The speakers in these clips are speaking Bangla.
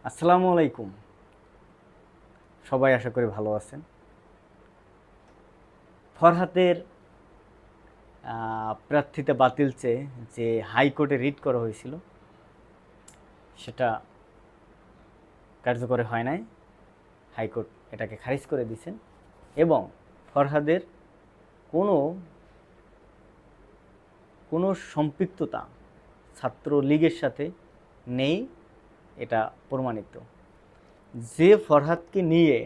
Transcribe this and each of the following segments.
আসসালামু আলাইকুম। সবাই আশা করি ভালো আছেন। ফরহাদের প্রার্থিতা বাতিল চেয়ে যে হাইকোর্টে রিট করা হয়েছিল সেটা কার্যকর হয় নাই। হাইকোর্ট এটাকে খারিজ করে দিয়েছেন এবং ফরহাদের কোনো সম্পৃক্ততা ছাত্রলীগের সাথে নেই, এটা প্রমাণিত। যে ফরহাদকে নিয়ে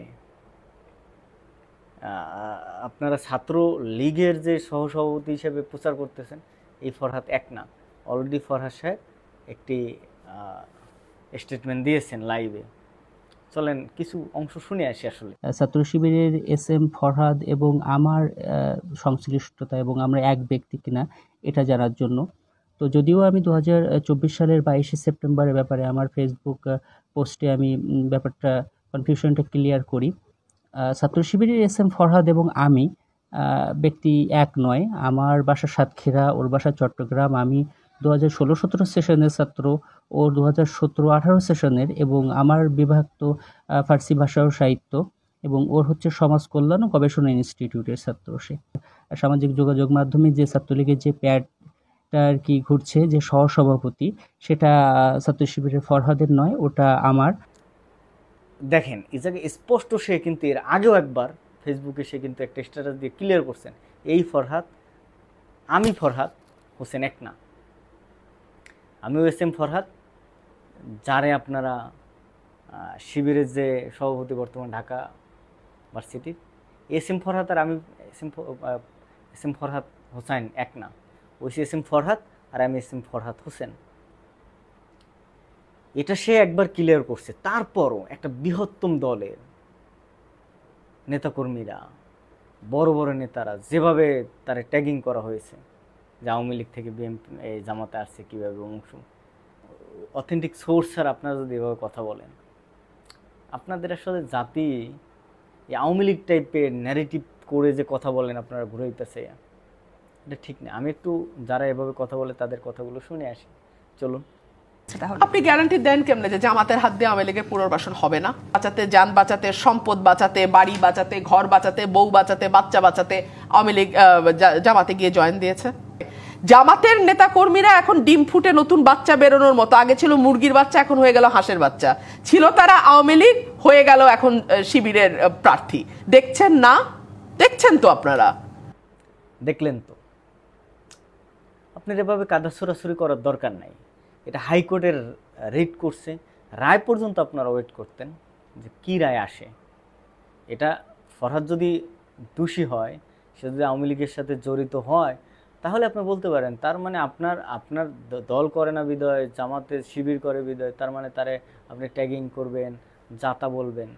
আপনারা ছাত্র লীগের যে সহসভাপতি হিসেবে প্রচার করতেছেন, এই ফরহাদ এক না। অলরেডি ফরহাদ সাহেব একটি স্টেটমেন্ট দিয়েছেন লাইভে। চলেন কিছু অংশ শুনে আসি। আসলে ছাত্র শিবিরের এস.এম. ফরহাদ এবং আমার সংশ্লিষ্টতা এবং আমরা এক ব্যক্তি কিনা এটা জানার জন্য। তো যদিও আমি 2024 সালের 22শে সেপ্টেম্বরের ব্যাপারে আমার ফেসবুক পোস্টে আমি ব্যাপারটা কনফিউশনটা ক্লিয়ার করি। ছাত্র শিবিরের এস.এম. ফরহাদ এবং আমি ব্যক্তি এক নয়। আমার বাসা সাতক্ষীরা, ওর বাসা চট্টগ্রাম। আমি 2016-17 সেশনের ছাত্র, ও 2017-18 সেশনের, এবং আমার বিভাগ তো ফার্সি ভাষা ও সাহিত্য, এবং ওর হচ্ছে সমাজ কল্যাণ ও গবেষণা ইনস্টিটিউটের ছাত্র। সে সামাজিক যোগাযোগ মাধ্যমে যে ছাত্রলীগের যে প্যাডটা আর কি ঘুরছে, যে সহসভাপতি, সেটা ছাত্র শিবিরের ফরহাদের নয়, ওটা আমার। দেখেন, এই জায়গায় স্পষ্ট সে কিন্তু এর আগেও একবার ফেসবুকে সে কিন্তু একটা স্ট্যাটাস দিয়ে ক্লিয়ার করছেন, এই ফরহাদ আমি ফরহাদ হোসেন এক না। আমিও এস.এম. ফরহাদ, যারে আপনারা শিবিরের যে সভাপতি বর্তমান ঢাকা ভার্সিটির, এস.এম. ফরহাদ আর আমি এস.এম. ফরহাদ হোসেন এক না। ওই এস.এম. ফরহাদ আর আমি এস.এম. ফরহাদ হোসেন, এটা সে একবার ক্লিয়ার করছে। তারপরও একটা বৃহত্তম দলের নেতাকর্মীরা, বড় বড় নেতারা যেভাবে তার ট্যাগিং করা হয়েছে, যে আওয়ামী লীগ থেকে বিএনপি জামাতে আসছে কীভাবে, অংশ অথেন্টিক সোর্স স্যার, আপনারা যদি এভাবে কথা বলেন, আপনাদের আসলে জাতি এই আওয়ামী লীগ টাইপের ন্যারেটিভ করে যে কথা বলেন আপনারা ঘুরে হইতেছে, এটা ঠিক না। আমি একটু যারা এভাবে কথা বলে তাদের কথাগুলো শুনে আসি, চলুন। আপনি গ্যারান্টি দেন কেমনে যে জামাতের হাত দিয়ে আওয়ামী লীগের পুনর্বাসন হবে না? বাঁচাতে, যান বাঁচাতে, সম্পদ বাঁচাতে, বাড়ি বাঁচাতে, ঘর বাঁচাতে, বউ বাঁচাতে, বাচ্চা বাঁচাতে আওয়ামী লীগ জামাতে গিয়ে জয়েন দিয়েছে। জামাতের নেতা কর্মীরা এখন ডিম ফুটে নতুন বাচ্চা বেরোনোর মতো। আগে ছিল মুরগির বাচ্চা, এখন হয়ে গেল হাঁসের বাচ্চা। ছিল তারা আওয়ামী লীগ, হয়ে গেল এখন শিবিরের প্রার্থী। দেখছেন না? দেখছেন তো আপনারা, দেখলেন তো। আপনার এভাবে কাদা ছোড়াছুরি করার দরকার নাই। এটা হাইকোর্টের রিট করছে, রায় পর্যন্ত আপনারা ওয়েট করতেন যে কী রায় আসে। এটা ফরহাদ যদি দোষী হয়, সে যদি আওয়ামী লীগের সাথে জড়িত হয়, তাহলে আপনি বলতে পারেন তার মানে আপনার দল করে না বিদয়, জামাতে শিবির করে বিদয়, তার মানে তারে আপনি ট্যাগিং করবেন, যাতা বলবেন।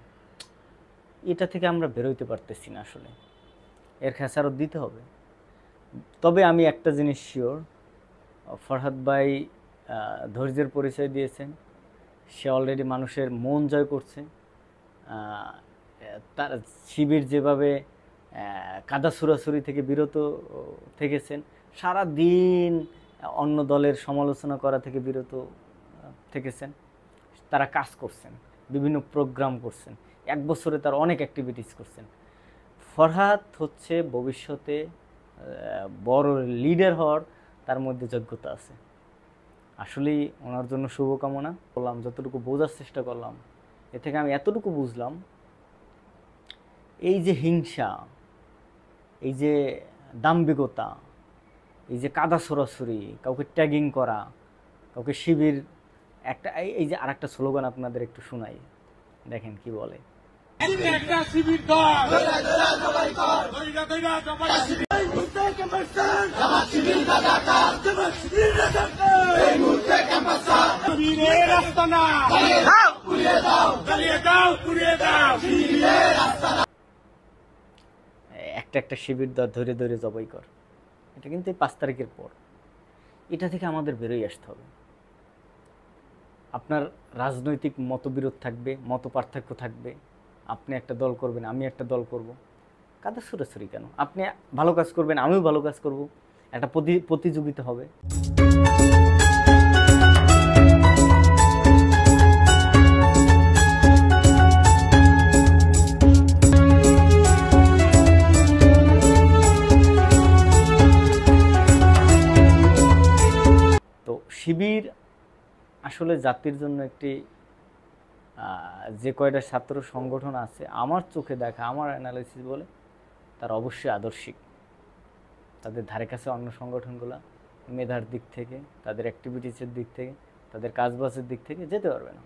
এটা থেকে আমরা বেরোইতে পারতেছি না। আসলে এর খেসারত দিতে হবে। তবে আমি একটা জিনিস শিওর, ফরহাদ ভাই ধৈর্যের পরিচয় দিয়েছেন। সে অলরেডি মানুষের মন জয় করছে। তার শিবির যেভাবে কাদা ছুড়াছুরি থেকে বিরত থেকেছেন, সারা দিন অন্য দলের সমালোচনা করা থেকে বিরত থেকেছেন, তারা কাজ করছেন, বিভিন্ন প্রোগ্রাম করছেন, 1 বছরে তার অনেক অ্যাক্টিভিটিস করছেন। ফরহাদ হচ্ছে ভবিষ্যতে বড় লিডার হওয়ার তার মধ্যে যোগ্যতা আছে। আসলেই ওনার জন্য শুভকামনা করলাম। যতটুকু বোঝার চেষ্টা করলাম, এ থেকে আমি এতটুকু বুঝলাম, এই যে হিংসা, এই যে দাম্ভিকতা, এই যে কাদা ছড়াছড়ি, কাউকে ট্যাগিং করা, কাউকে শিবির, এই যে আরেকটা স্লোগান আপনাদের একটু শোনাই, দেখেন কি বলে। একটা শিবির ধরে ধরে জবাই কর, এটা কিন্তু এই 5 তারিখের পর। এটা থেকে আমাদের বেরোয় আসতে হবে। আপনার রাজনৈতিক মতবিরোধ থাকবে, মত পার্থক্য থাকবে, আপনি একটা দল করবেন, আমি একটা দল করব, কাদা ছুড়াছুরি কেন? আপনি ভালো কাজ করবেন, আমিও ভালো কাজ করব, একটা প্রতিযোগিতা হবে। শিবির আসলে জাতির জন্য একটি যে কয়টা ছাত্র সংগঠন আছে আমার চোখে দেখা, আমার অ্যানালাইসিস বলে তার অবশ্যই আদর্শিক। তাদের ধারে কাছে অন্য সংগঠনগুলো মেধার দিক থেকে, তাদের অ্যাক্টিভিটিসের দিক থেকে, তাদের কাজবাজের দিক থেকে যেতে পারবে না।